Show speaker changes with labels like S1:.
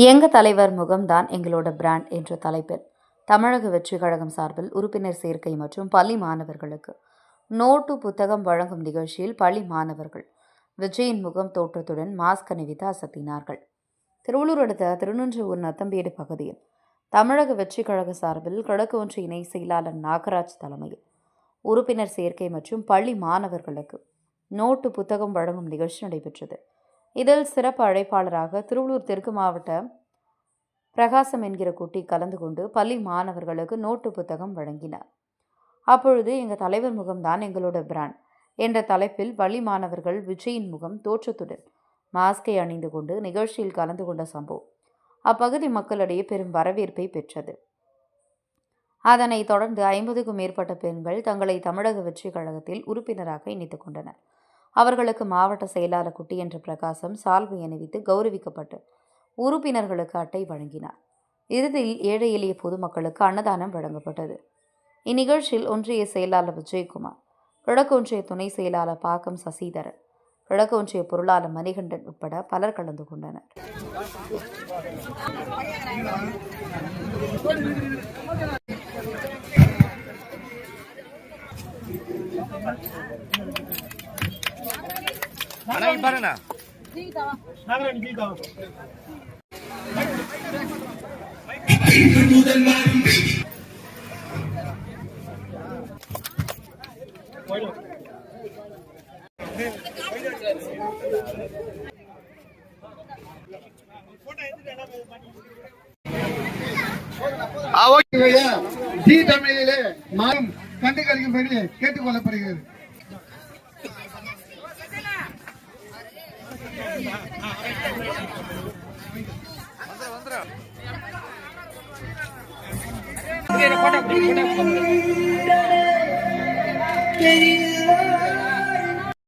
S1: எங்க தலைவர் முகம்தான் எங்களோட பிராண்ட் என்ற தலைப்பில் தமிழக வெற்றிக் கழகம் சார்பில் உறுப்பினர் சேர்க்கை மற்றும் பள்ளி மாணவர்களுக்கு நோட்டு புத்தகம் வழங்கும் நிகழ்ச்சியில் பள்ளி மாணவர்கள் விஜயின் முகம் தோற்றத்துடன் மாஸ்க் அணிவித்து அசத்தினார்கள். திருவள்ளூர் அடுத்த திருநின்றவூர் நத்தம்பேடு பகுதியில் தமிழக வெற்றிக் கழக சார்பில் கிழக்கு ஒன்றிய இணை செயலாளர் நாகராஜ் தலைமையில் உறுப்பினர் சேர்க்கை மற்றும் பள்ளி மாணவர்களுக்கு நோட்டு புத்தகம் வழங்கும் நிகழ்ச்சி நடைபெற்றது. இதில் சிறப்பு அழைப்பாளராக திருவள்ளூர் தெற்கு மாவட்ட பிரகாசம் என்கிற குட்டி கலந்து கொண்டு பள்ளி மாணவர்களுக்கு நோட்டு புத்தகம் வழங்கினார். அப்பொழுது எங்கள் தலைவர் முகம்தான் எங்களோட பிராண்ட் என்ற தலைப்பில் பள்ளி மாணவர்கள் விஜயின் முகம் தோற்றத்துடன் மாஸ்கை அணிந்து கொண்டு நிகழ்ச்சியில் கலந்து கொண்ட சம்பவம் அப்பகுதி மக்களிடையே பெரும் வரவேற்பை பெற்றது. அதனைத் தொடர்ந்து 50க்கும் மேற்பட்ட பெண்கள் தங்களை தமிழக வெற்றிக் கழகத்தில் உறுப்பினராக இணைத்துக் கொண்டனர். அவர்களுக்கு மாவட்ட செயலாளர் குட்டி என்ற பிரகாசம் சால்வை அணிவித்து கௌரவிக்கப்பட்டு உறுப்பினர்களுக்கு அட்டை வழங்கினார். இறுதியில் ஏழை எளிய பொதுமக்களுக்கு அன்னதானம் வழங்கப்பட்டது. இந்நிகழ்ச்சியில் ஒன்றிய செயலாளர் விஜயகுமார், கிழக்கு ஒன்றிய துணை செயலாளர் பாக்கம் சசிதரன், கிழக்கு ஒன்றிய பொருளாளர் மணிகண்டன் உட்பட பலர் கலந்து கொண்டனர்.
S2: ஜி தமிழிலே மாறும் கண்டுகளிக்கும்படி கேட்டுக் கொள்ளப்படுகிறது.
S3: போட்டோ